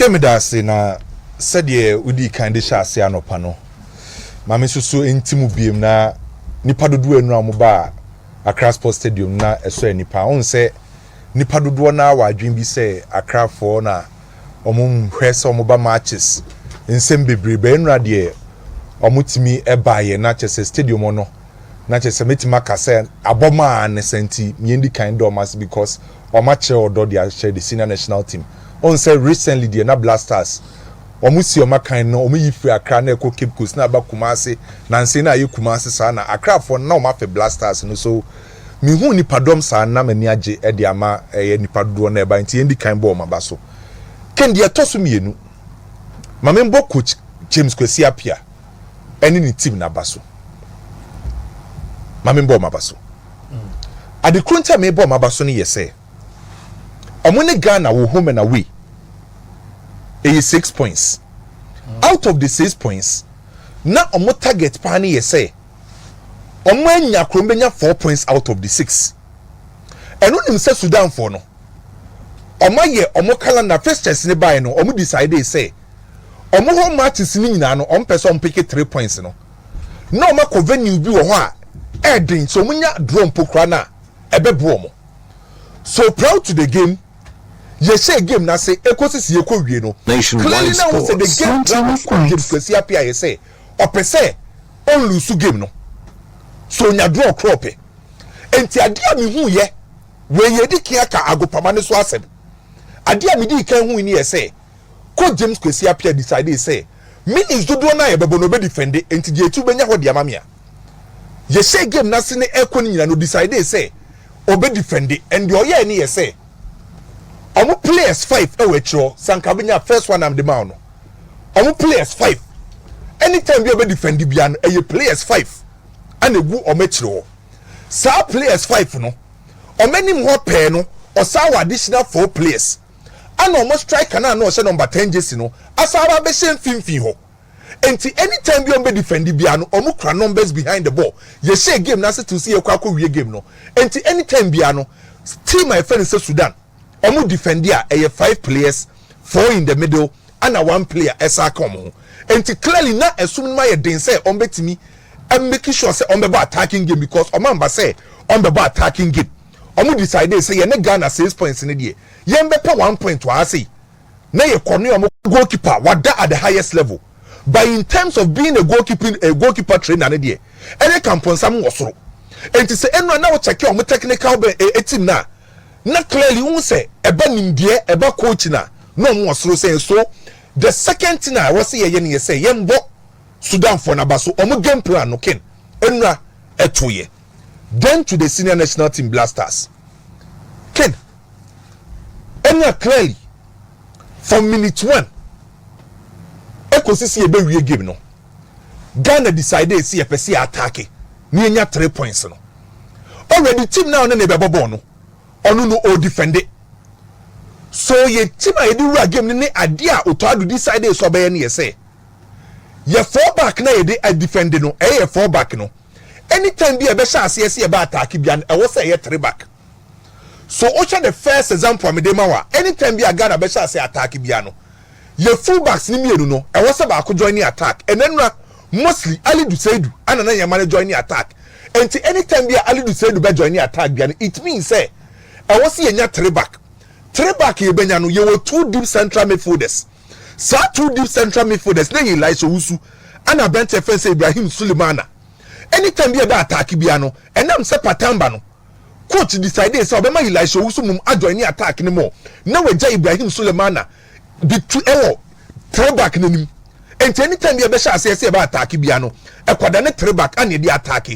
Kemidase na sɛdeɛ udi kan de hyase anopa no mame susu entimu biem na nipa dodo enu amoba Accra Sports Stadium na ɛso nipa on sɛ nipa dodo na wadwen bi sɛ Accra for na ɔmo hwɛsɛ ɔmo ba matches nsɛm bebrebe enura deɛ ɔmo timi ɛbaayɛ na kyerɛ stadium no na kyerɛ metima ka sɛ abɔma ne senti miendi kan dormas because ɔma kyerɛ ɔdɔ de ahyɛ the senior national team on say recently the na Blasters omusi oma kan no omu yifri Accra na eko Cape Coast na ba Kumasi na nse na ye Kumasi sa na Accra for na oma fe Blasters no so mi hu ni padom sa na mani age e de ama ye nipa do na e ba nti endi kan bo ma ba so ken de toso mienu ma me mbo coach James kwesi appiah eni ni team na ba so ma me mbo ma ba so ade krunta me bo ma ba so ne ye say omune Ghana wo home and away 6 points. Out of the 6 points, na omo target pani ye say omo anya krombenya 4 points out of the 6. Eno nim say Sudan for no. Omo ye omo calendar fixtures ne buy no omo decide say omo home matches ni nyina no omo person pick 3 points no. Na omo ko venue bi wo ho a edin so munya draw mpokra na ebebo omo. So proud to the game. Ye say game na say ekosisi ye ko wie no clearly now say the game drama James kwesi appiah ye say opese on lose game no so nya draw crop enti ade a me hu ye we ye di kia ka agopama ne so asem ade a me di kan hu ni ye say ko James kwesi appiah decide say minutes dodo na ye bebo no be defend enti je tu benya ho de amamia ye say game na se ne ekoni nyina no decide say obe defend and the oye ni ye say omo players 5 ewetro sankabenya first one am the man no omo players 5 anytime you be defend bia no eye players 5 and egu omo chiro sa players 5 no omanim ho pe no osa additional 4 players and omo striker na no se number 10 jersey no asaba be shen finfin ho enti anytime you be defend bia no omo kra numbers behind the ball ye share game na se to see e kwa wie game no enti anytime bia no team my friend say Sudan omu defender eye 5 players 4 in the middle and a 1 player esa come enti clearly na esum ma ye den say on betimi and making sure say on be attacking game because omamba say on be attacking game omu decide say ye ne Ghana 6 points in the ye mbe pa 1 point wa say na ye konu omu goalkeeper wada at the highest level but in terms of being a goalkeeper trainer na dey ene kamponsam wosoro enti say enu na wo check omu technical team na clearly won say eba nimdie eba coach na no mo osoro say so the second thing I was say ye say yembo Sudan for na baso omo game plan no ken enra etoye then to the senior national team Blasters ken enra clearly from minute 1 ekosisi ebe wie game no Ghana decided see epesi attack ni enya 3 points no already team now na be bobo no onu no o defend it so ye team a yedi wura game ni ade a otoado decide so be ye say ye 4 back na yedi a defend no ye 4 back no anytime bi e be sha ase ye ba attack bi an e wo say ye 3 back so ocha the first example am de mawa anytime bi aga na be sha ase attack bi an no ye full backs ni mienu no e wo say ba ko join the attack enenra mostly Ali Duseidu ana na yamane join the attack and anytime bi Ali Duseidu be join the attack bi an it means say I was see enya 3 back ye benya no ye were 2 deep central midfielders sa 2 deep central midfielders na ye Elisha Wusu ana bench defense Ibrahim Sulemana anytime be attack bia no enam se patamba no coach decide say obema Elisha Wusu mum ajoin ni attack ni mo na we ja Ibrahim Sulemana the 2 3 back nanim and anytime be sha say about attack bia no ekwada ne 3 back and the attack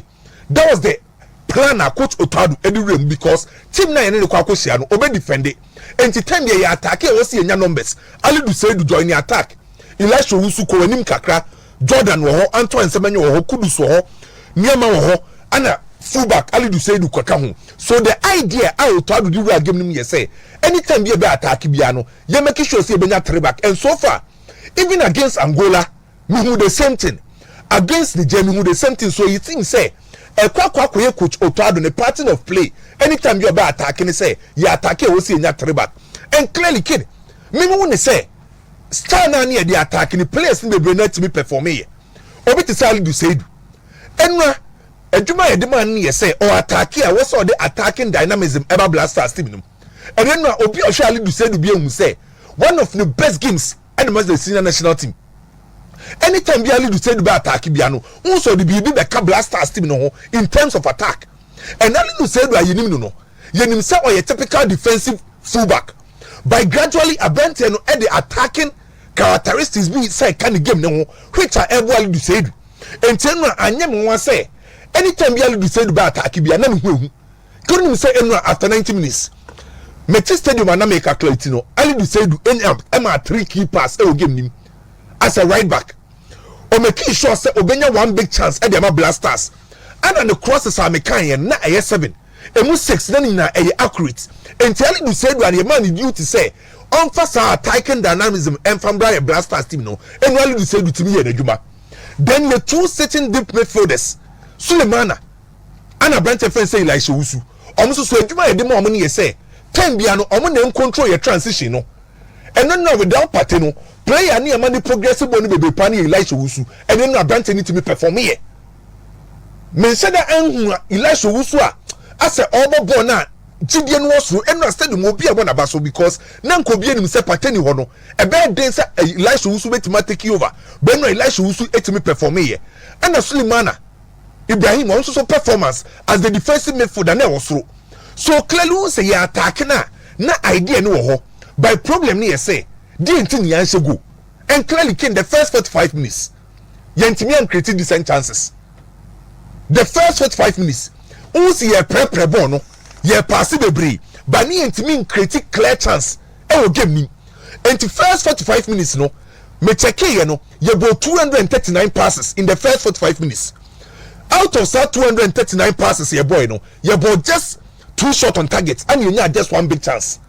that was the plan a coach Otadu edurem because team na yene kwa kosia no obe defend it enti time ye attack e wosi enya numbers Ali Duseidu join the attack Elisha Wusu ko anim kakra Jordan wo ho Antoine Semenyo wo ho Kudus wo ho Niema wo ho ana fullback Ali Duseidu kwaka ho so the idea a Otadu di wura game nim ye say anytime be attack bia no ye make sure say benya 3 back and so far even against Angola we do the same thing against the Germany we do the same thing so you think say kwa coach Otado the pattern of play anytime you are attacking say you attack you see nya 3 back and clearly kid me won say star na near the attack in the players in the brain to me perform here. Obi to say do say do. Enra adwuma ye demand near say or attack here what's all the attacking dynamism ever blasters team no. And then obi surely do say do be say one of the best games and the senior national team. Anytime be ali do say do be attack biano, also the be blasters team no in terms of attack. And ali do say do ayenim no. Yenim say or a typical defensive fullback. By gradually abenting no the attacking characteristics be say kind of game no which are able to say and tell no anyam wan say anytime be able to say do attack bia na me hu couldn't say after 90 minutes Metis stadium na make a clarity no ali do say do any 3 key pass e game nim as a right back o make sure say obenya one big chance e dey ma blasters and the crosses are mekan na 7 emu 6 na ni na accurate entirely do say do and the man duty say on fast attacking dynamism and from the blasters team no and really do say do timi here adwuma then the two sitting deep midfielders Sulemana and a branch defense say like Showusu almost so adwuma e dey mo money say time bia no omo na control your transition no and then now without party no player near money progressive boni bebe pani Elisha Wusu and then na branch need to perform here me say that Elisha Wusu as a obo na Gideon was through and stadium will be a one abaso because Nanko be him say pateni hono a bad day say Elisha Wusu bet take over ben Elisha Wusu etimi perform here and Sulemana Ibrahim also so performance as the defensive midfielder na was through so clearly say ya attack na idea no ho by problem ni say the thing yan go and clearly came the first 45 minutes yentimi and created decent chances the first 45 minutes unsi ye prepare ball no ye pass bebre but ni yentimi create clear chance e wo game ni and the first 45 minutes no me check ye no ye go 239 passes in the first 45 minutes out of that 239 passes ye boy no ye ball just 2 shot on target and you need just 1 big chance.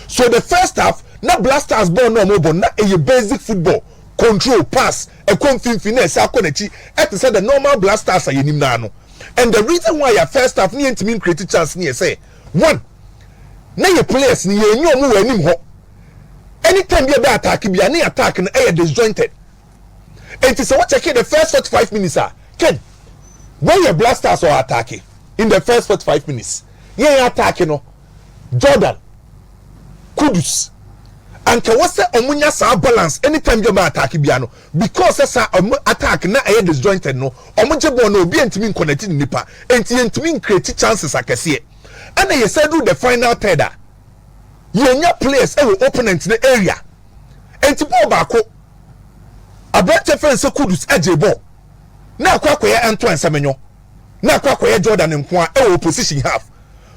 So the first half, na blasters ball no more, but na a basic football control pass a confident finesse. I said the normal blasters are yenim nano, and the reason why your first half need to mean create chance near say one. Na your players ni you know more him ho. Anytime you be attack, be any attack and air disjointed. And to say what check the first 45 minutes are Ken. When your blasters are attacking in the first 45 minutes, yeah attacking no Jordan. Kudus and what's the omunya sa balance anytime you attack biano because esa attack na aye disjointed no omuje ball no obi entimi connected nipa entimi create chances akese and you said do the final third yenya players e opponent na area enti ball baako abete fence Kudus eje ball na akwakoye Antoine Semenyo na akwakoye Jordan nko e opposition half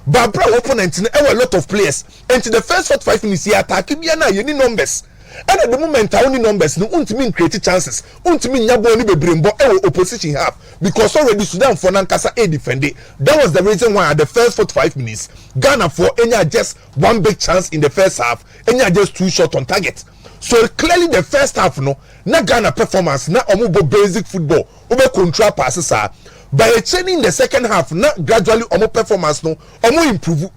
Babra opponent a lot of players and to the first 45 minutes here attack biana ye ni numbers and at the moment only numbers no untimi create chances untimi nyabo ni bebrembo e opposition half because already Sudan for nankasa a defend it. That was the reason why at the first 45 minutes Ghana for any just 1 big chance in the first half any just 2 shot on target. So clearly the first half no na Ghana performance na omubo basic football ube control passes are by training the second half na gradually omo performance no omo improve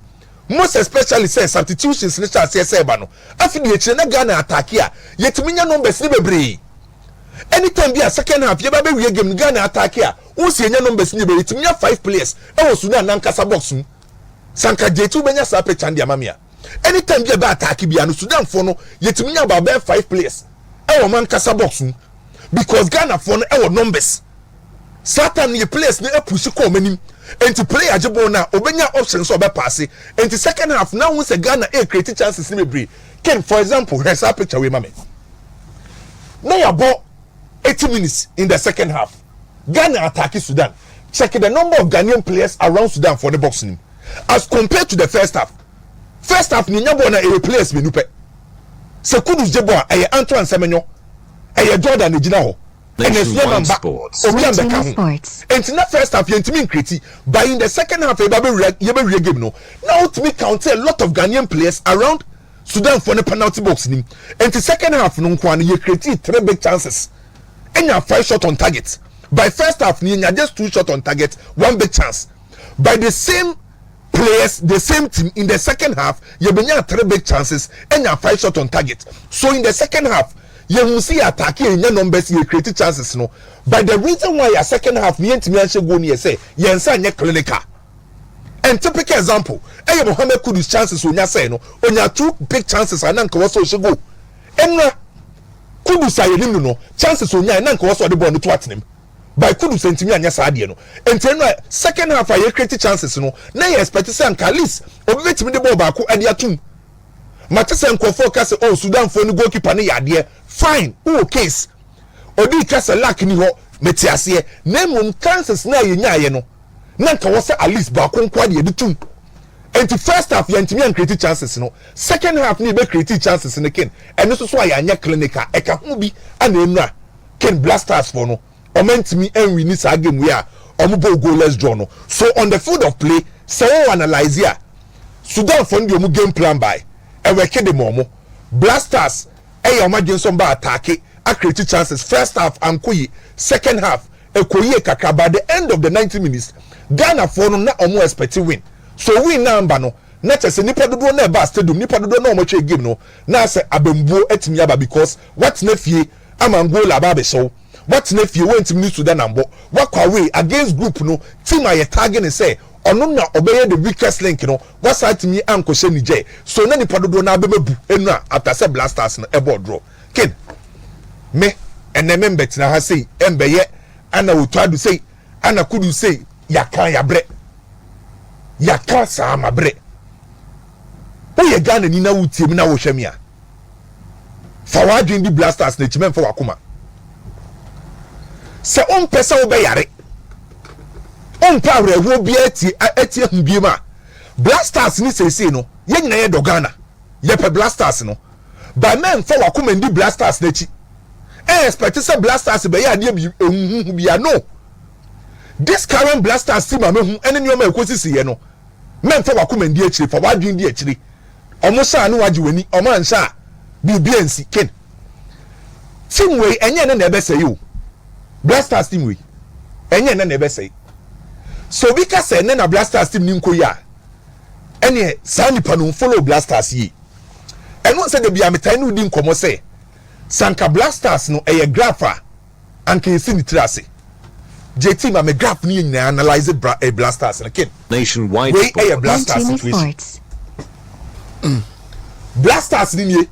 most especially say substitutions ni cha say ba no afi de chire na Ghana attack a yetiminya numbers ni bebre anytime be a second half ye ba be wie game Ghana attack a unsi enya numbers ni bebre yetiminya 5 players e wo Sudan nankasa box mu sanka jetu benya sa pe chande amamia anytime be attack bia no Sudan for no yetiminya ba 5 players e wo mankasa box mu because Ghana for no e wo numbers Satan ye place na push ko manim enti player jebo na obenya options so be pass enti second half now we say Ghana create chances ni bebre Ken for example here's a picture we mame now ya ball 80 minutes in the second half Ghana attack Sudan check the number of Ghanaian players around Sudan for the boxing as compared to the first half ni nyabo na e players be nupe se Kudus jebo a Antoine Semenyo e Jordan ejina ho and it's one sports. And in the first half, you create, but in the second half, you be game no. Now to me count a lot of Ghanaian players around Sudan for the penalty box. And the second half, no one you create 3 big chances, and you have 5 shots on target. By first half, you have just 2 shots on target, 1 big chance. By the same players, the same team in the second half, you have 3 big chances, and you have 5 shots on target. So in the second half. you see attack in your numbers, you create chances no. But the reason why your second half me and Timian go near say, Yensa nye clinical. And typical example, Mohammed Kudus chances on your say no, on your 2 big chances and Nanko also should go. And Kudus I no chances on your Nanko also the ball to watch him. By Kudus and Timia Sadia no. And then second half I create chances no. Now you expect to say at least over the ball back and your 2. Matisa nko focus oh Sudan for no goalkeeper ne yade fine who case odi kasa lack ni ho metiase name chances na yenyaye no na nka wo say at least ba konko de de tum enti first half yantimi an create chances no second half ni be create chances ne ken eno so ayanya clinical e ka hu bi ana enura ken blasters for no omentimi enwi ni sa game we a omo goalless draw no so on the field of play so analyze here Sudan for the game plan by and we kill the momo blasters omadwenso ba attack a create chances first half and koyi second half koyi kakra by the end of the 90 minutes Ghana for no na omo expect win so win number no na chese nipa dodo na ba stadium nipa dodo na omo twe game no na say abembuo etimi aba because what na fie amangola aba be so what na fie went to Sudan ambo what away against group no team aye target say ono na obeye the weakest link no what's at me anko she ni je so na nipa dodo na abemebu enu after say blasters no ebo draw ken me eneme bet na ha say embeye ana wotwadu say ana kudu say yakan ya bre yakan sa ma bre o ye Ghana ni na wutie mi na wo hwemi a fa wadwen di blasters na chimen fa wakoma se on pesa wo be yare on power wo bia ati ahubie ma blasters ni sese no ye nyina ye do Ghana ye pe blasters no ba men fa wakoma ndi blasters na chi expect say blasters be ya de bia no this current blasters team amehu ene nyoma ekosisi ye no men fa wakoma ndi achire fa wadwen ndi achire omo sha no waje wani omo ansha bibia nsi ken team we enye ne na ebe say you blasters team we enye ne na ebe say so because say na blasters team ni nkoya ene sa nipa no follow blasters yi eno say de bia metan no di nkomo say sanka blasters no eye grapher anka esi ni trase JT ma me graph ni nyina analyze blasters na ken nationwide we eye blasters situation blasters ni nie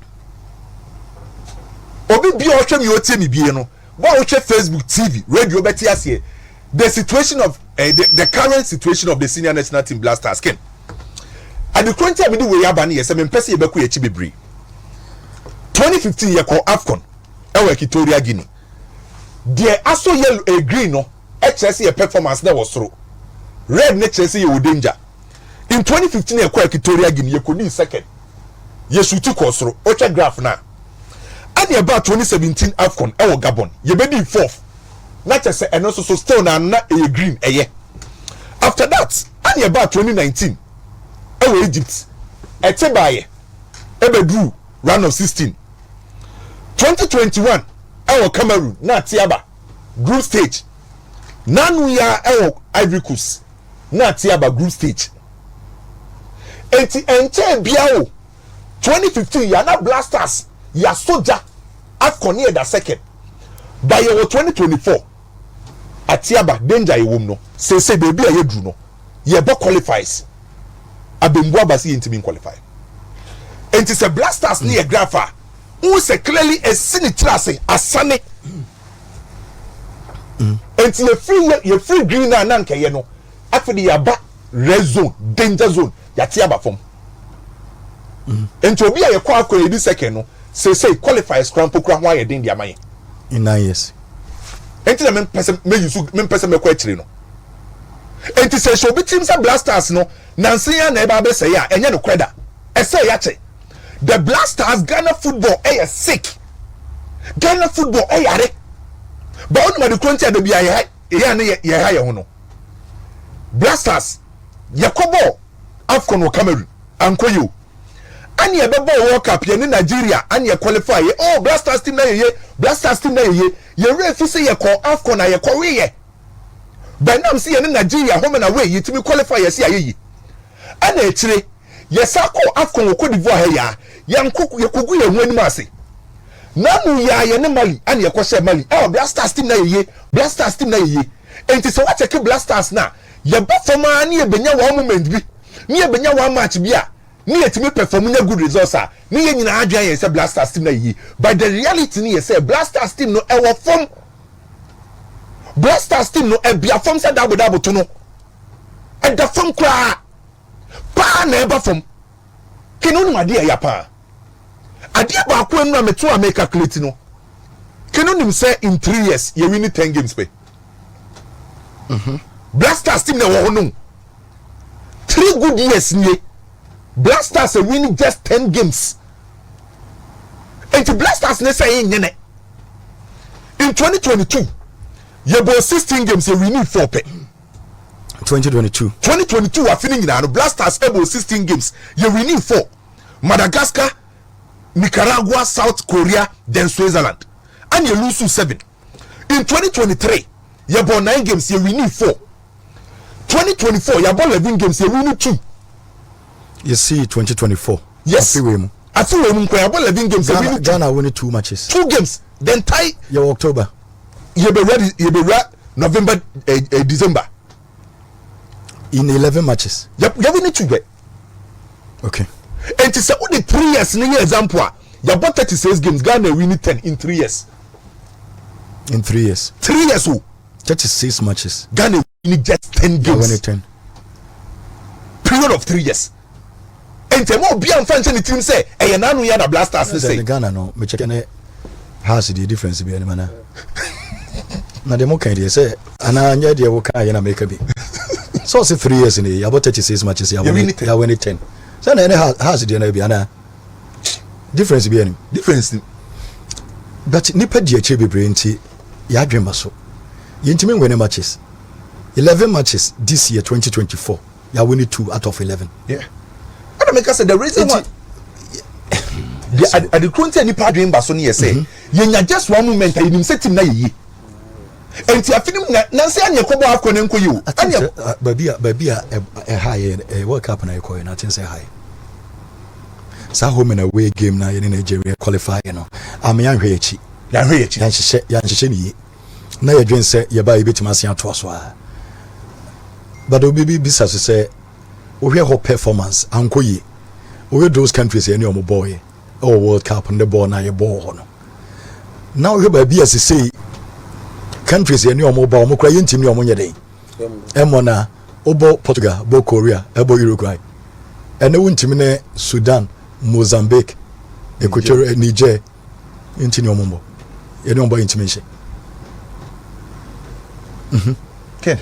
obi bi o hwem yo tie mi bie no bo o hwe Facebook TV radio beti ase the situation of the current situation of the senior national team blasters ken at the current time we do we abani yes me pese ye beku ye chi bebre 2015 ye call afcon ewe Equatorial Guinea the aso yellow a green no HSC a performance that was through red ne chese ye danger in 2015 ye call Equatorial Guinea ye could second ye shutu kosro o check graph na and about 2017 afcon ewe Gabon ye be di fourth not just and also so still na a green a year after that and about 2019 ewe Egypt etebaye ebe drew round of 16 2021 ewe Cameroon na tiaba group stage nanu ya ewe Ivory Coast na tiaba group stage enti enche biawo 2015 ya na blasters ya soja afcon near the second by year 2024 atiaba danger ewom no say baby aye dru no ye bo qualifiers abembu abasi intimi qualify enti se blasters ni ye grapher who say clearly a sinitrase asane enti ye free green na nanka ye no afidi ya ba red zone danger zone ya tiaba form enti obi aye kwa akọ edi second no say qualifiers crampo kra ho aye den dia man in 9 years enti na men pese me kwa chire no enti se show bitim sa blasters no nansi ya na eba be say ya enye no kweda e say ya che the blasters Ghana football sick Ghana football yare ba onu ma de kronti da bia ya na ye ha ye ho no blasters yakobo afcon wo Cameroon ankoyo ani ebebo World Cup ye ni Nigeria ani qualify ye oh blasters team na ye ye refi say ye call afcon na ye call we ye banam see ye ni Nigeria home na we ye timi qualify ye see ye ana etire ye sako afcon wo Cote d'Ivoire he ya yankoku ye kogu ye hu anim ase Namu ya ye ne Mali and ye kwese Mali. Oh, Blasters team na ye. Blasters team na ye. Enti se wa check Blasters na. Ye ba forma ni e benya one moment bi. Ni e benya one match bi a. Ni etimi perform nya good results a. Ni ye nyina adwan ye se Blasters team na ye. But the reality ni ye say Blasters team no e wo form. Blasters team no e bia form say double to no. And the form kwa pa na e ba form. Kenu no ade ya pa. Ade ba ko enu na meto America calculate no. Kenu nim say in 3 years you win 10 games pe. Blasters team na wo no. 3 good years nie. Blasters are winning just 10 games. And the Blasters ne say in 2022 you bought 16 games you winning 4 pe. 2022 are finishing now. Blasters able 16 games you winning 4. Madagascar, Nicaragua, South Korea, then Switzerland. And you lose to 7. In 2023 you bought 9 games you winning 4. 2024 you bought 11 games you winning 2. You see 2024. Yes. I feel you bought 11 games. Ghana winning 2 matches. 2 games. Then tie your October. You be ready November, December. In 11 matches. You winning 2 games. Okay. And to say only 3 years in example. You bought 36 games. Ghana winning 10 in 3 years. In 3 years. 3 years. 36 matches. Ghana winning just 10 games. Winning 10. Period of 3 years. And the more be unfancy the team say, "Hey, now we are the Blasters." Say Ghana no, me check any has the difference be any man. Na the more kind say, ana anya dey wo kan na make be. So say 3 years in here, about 36 matches, you win 10. So na any has the na be ana difference be any. Difference. But nipa di ache bebre nti ya adwemba so. Yentimi win matches. 11 matches this year 2024. You win 2 out of 11. Yeah. And I say the reason why the current any part doing Basoni say you just one moment and you set him na ye. And ti afini na say anya kobo akone nko you. Anya baby a high a World Cup na ekoy na tin say high. Sa home and away game na in Nigeria qualify you know. Am yan hwe echi. Yan hwe echi. Yan hye ni. Na ye dwen say ye ba ye betima se ato so a. But obi bisa say we hear her performance anko ye. We those countries any omo boy or World Cup and the ball na ye ball no. Now we baby as say countries any omo ball mo kra yentim ni omo nyeden. Emo na obo Portugal, bo Korea, ebo Uruguay. Ene wuntimi ne Sudan, Mozambique, Equatorial Niger. Yentini omo bo. Ene omo intimation. Okay.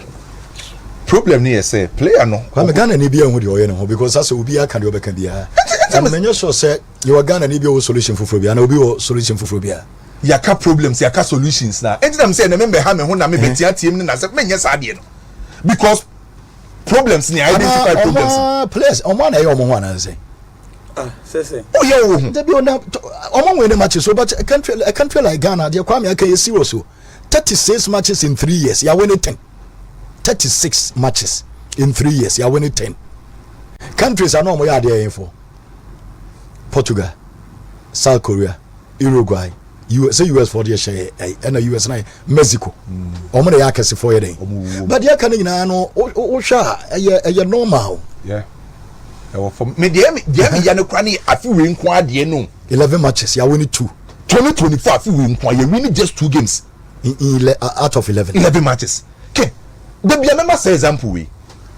Problem ni say player no. Kwame Ghana ni bia hu de oye no because as obi aka de obeka bia. And menyo so say you Ghana ni bia o solution fufuro bia na obi o solution fufuro bia. Yaka problems, yaka solutions na. Enti dem say na member ha me ho na me betia tiem ni na say menye sa de no. Because problems ni identify problems. Players omo na ye omo ho na say. Say. Oh yeah, oh. There be on omo win the matches so but a country like Ghana they Kwame aka you serious so 36 matches in 3 years. You win 10. 36 matches in 3 years. You winning 10. Countries are no more there for Portugal, South Korea, Uruguay, US for the share and US and Mexico. Omo dey akase for you then. But you can no o sha e normal. Yeah. For me dey ya no kwa ni afi we nko ade no. 11 matches. You winning 2. 2024 afi we nko you winning just 2 games in out of 11. 11 matches. Okay. The be remember say example we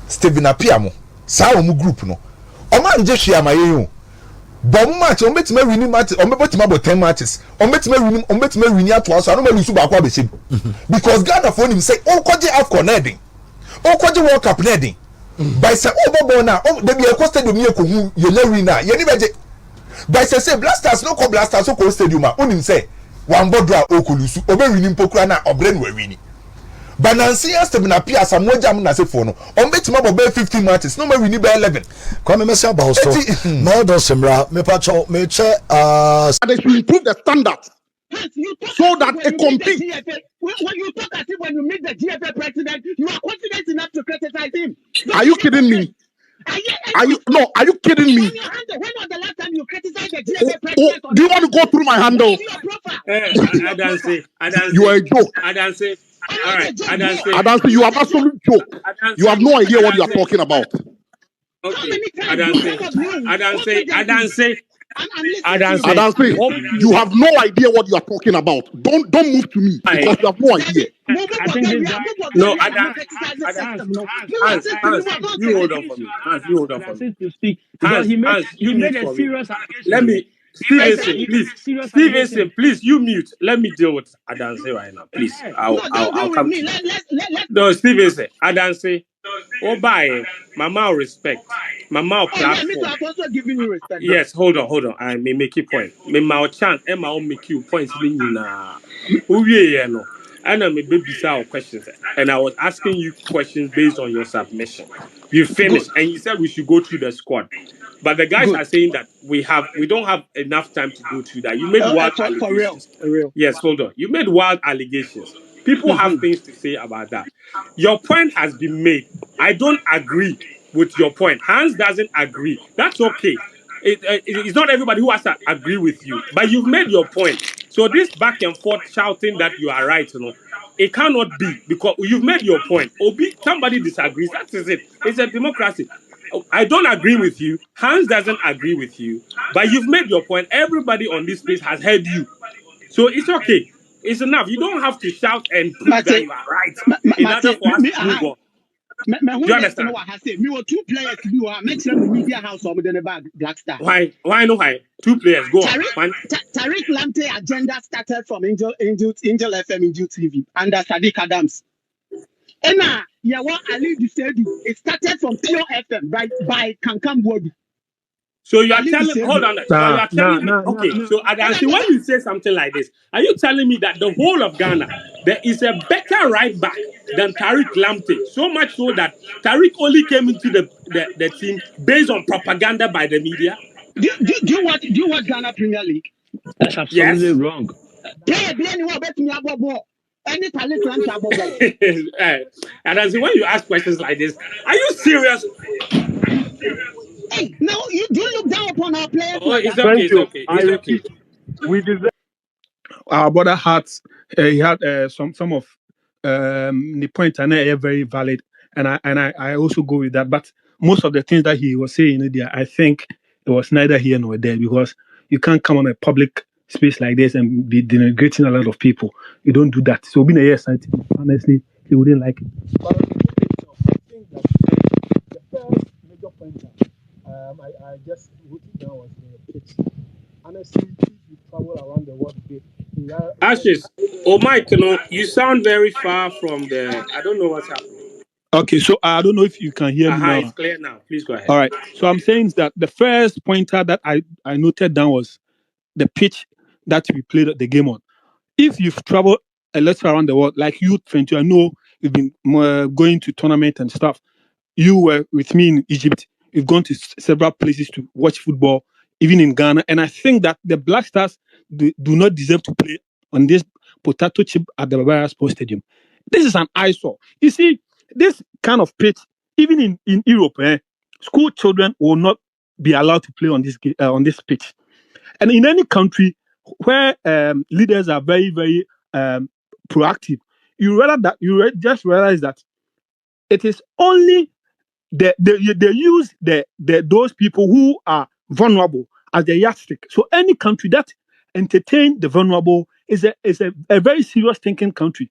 Steven appiah mo sa o mu group no o ma nje hwe amaye bom match o betima win match o betima about 10 matches o betima win ato so no ma lusu ba kwa be shim because Ghana for him say o kwaje afcon edin o kwaje World Cup edin by say o bobo na o de be e ko stadium ye ko hu ye nya win na ye ni beje by say Blasters no ko Blasters so ko stadium a onim say wan bodra o ko lusu o be win mpokura na obre no win. Banansi Steven appiah samoja mu na se for no on betima bo 15 matches no ma win by 11 kwame mesa ba so no do semra me pa cho me che they should improve the standard so that it compete. When you talk as if when you meet the GFA president you are confident enough to criticize him. Are you kidding me? Are you kidding me? When was the last time you criticized the GFA president? Do you want to go through my handle? You are a joke. All right, Adansi, you have absolute joke. You have no idea what you are talking about. Okay, Adansi, you have no idea what you are talking about. Don't move to me because you have no idea. I think this guy. No, You hold on for me. You hold on for me. To speak because he made a serious allegation. Let me, Stevenson, please, you mute. Let me deal with Adansi right now, please. I'll come to you. No, Stevenson, Adansi. Oh, bye. Mama respect. Mama platform. I'm also giving you respect. Yes, hold on. I may make you point. Me my chant, Emma will make you points. Who you know? And I may baby questions, and I was asking you questions based on your submission. You finished, and you said we should go through the squad. But the guys are saying that we don't have enough time to go through that. You made wild allegations. For real. Yes, hold on. You made wild allegations. People have things to say about that. Your point has been made. I don't agree with your point. Hans doesn't agree. That's okay. It's not everybody who has to agree with you, but you've made your point. So this back and forth shouting that you are right, it cannot be because you've made your point. Somebody disagrees. That is it. It's a democracy. I don't agree with you. Hans doesn't agree with you, but you've made your point. Everybody on this place has heard you, so it's okay. It's enough. You don't have to shout and prove that you are right in order for us to move on. Do you understand? Me were 2 players to be make sure the media house or the bag Black Star. Why 2 players go on. Tariq Lamptey agenda started from Angel FM, Angel TV under Sadiq Adams. And now Ali Dusedu. It started from Pure FM, right by Kankam Wodi. So you are telling, hold on. So Adansi, when you say something like this, are you telling me that the whole of Ghana, there is a better right back than Tariq Lamptey? So much so that Tariq only came into the team based on propaganda by the media? Do you watch Ghana Premier League? That's absolutely wrong. Any Tariq Lamptey. Adansi, when you ask questions like this, are you serious? Hey, no, you do look down upon our players. Oh, it's okay. It's okay. We deserve. Our brother had he had some of the points and are very valid, and I also go with that. But most of the things that he was saying there, I think it was neither here nor there because you can't come on a public space like this and be denigrating a lot of people. You don't do that. So being a yes, honestly, he wouldn't like it. But I think that the first major point I just wrote it down was the pitch. Honestly, if you travel around the world, Ashes, Mike, you sound very far from the. I don't know what's happening. Okay, so I don't know if you can hear me now. It's clear now. Please go ahead. All right. So I'm saying that the first pointer that I noted down was the pitch that we played the game on. If you've traveled a lot around the world, like you, Trent, I know you've been going to tournament and stuff. You were with me in Egypt. You've gone to several places to watch football, even in Ghana. And I think that the Black Stars do not deserve to play on this potato chip at the Bavaria Sports Stadium. This is an eyesore. You see, this kind of pitch, even in Europe, school children will not be allowed to play on this pitch. And in any country where leaders are very, very proactive, you just realize that it is only they use those people who are vulnerable as the yardstick. So any country that entertain the vulnerable is a very serious thinking country.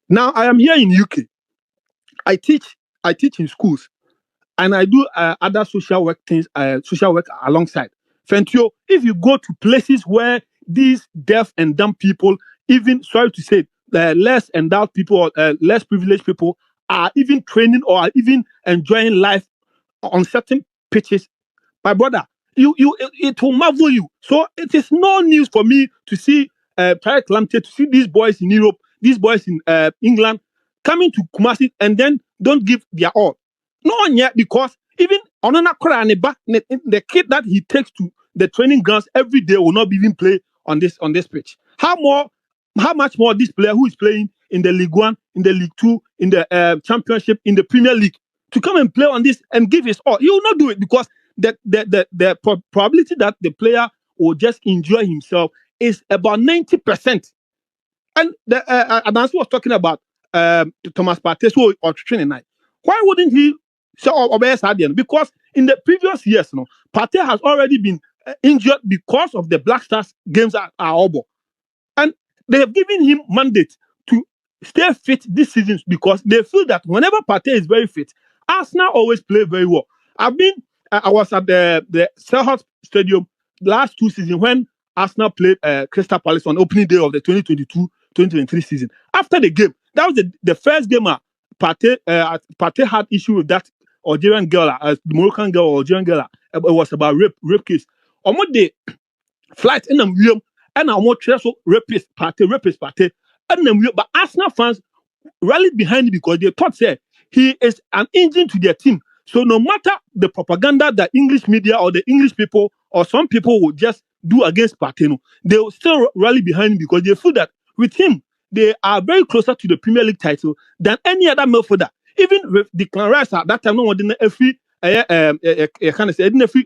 Now I am here in UK. I teach in schools, and I do other social work things, social work alongside. Fentio, if you go to places where these deaf and dumb people, even sorry to say, less endowed people or less privileged people are even training or are even enjoying life on certain pitches, my brother, it will marvel you. So it is no news for me to see Tariq Lamptey, to see these boys in Europe, these boys in England coming to Kumasi and then don't give their all. No one yet, because even Onana Koraneba, the kid that he takes to the training grounds every day will not even play on this pitch. How much more this player who is playing in the League One, in the League Two, in the Championship, in the Premier League, to come and play on this and give his all? He will not do it because the probability that the player will just enjoy himself is about 90%. And the Adansi was talking about Thomas Partey, so or training night. Why wouldn't he say Obey? Because in the previous years, Partey has already been injured because of the Black Stars games at Obo. And they have given him mandate to stay fit this season because they feel that whenever Partey is very fit, Arsenal always play very well. I was at the Selhurst Stadium last 2 seasons when Arsenal played Crystal Palace on opening day of the 2022-2023 season. After the game, that was the first game Partey had issue with that Algerian girl, the Moroccan girl or Algerian girl. It was about rape case. On what day, flight in the and I want to rapist Partey. But Arsenal fans rallied behind him because they thought he is an engine to their team. So no matter the propaganda that English media or the English people or some people will just do against Partey, they will still rally behind him because they feel that with him, they are very closer to the Premier League title than any other midfielder. Even with the Clan Rice at that time, no one didn't every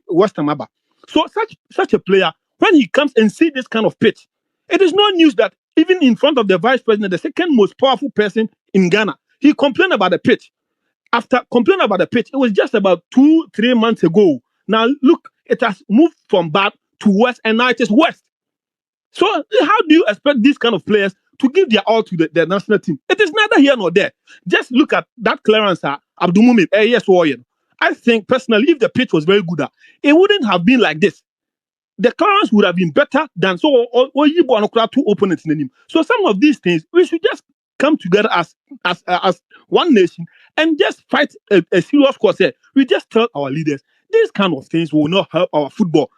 West Ham. So such a player, when he comes and see this kind of pitch, it is no news that even in front of the vice president, the second most powerful person in Ghana, he complained about the pitch. After complaining about the pitch, it was just about 2-3 months ago. Now look, it has moved from bad to worse, and now it is worse. So how do you expect these kind of players to give their all to the national team? It is neither here nor there. Just look at that clearance, Abdul Mumin. I think personally, if the pitch was very good, it wouldn't have been like this. The clearance would have been better than two opponents in the team. So some of these things, we should just come together as one nation and just fight a serious cause. We just tell our leaders, these kind of things will not help our football.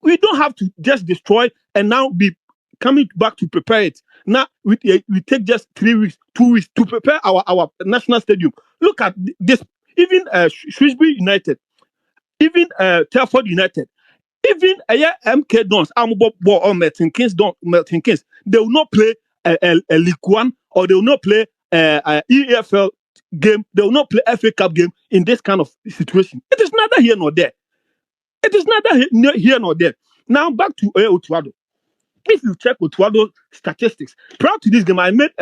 We don't have to just destroy and now be coming back to prepare it. Now we take just 2 weeks to prepare our national stadium. Look at this. Even Shrewsbury United, even Telford United, even MK Dons, or Milton Keynes, they will not play a League One or they will not play a EFL game. They will not play FA Cup game in this kind of situation. It is neither here nor there. It is neither here nor there. Now back to Otuado. If you check Otuado statistics, prior to this game, I made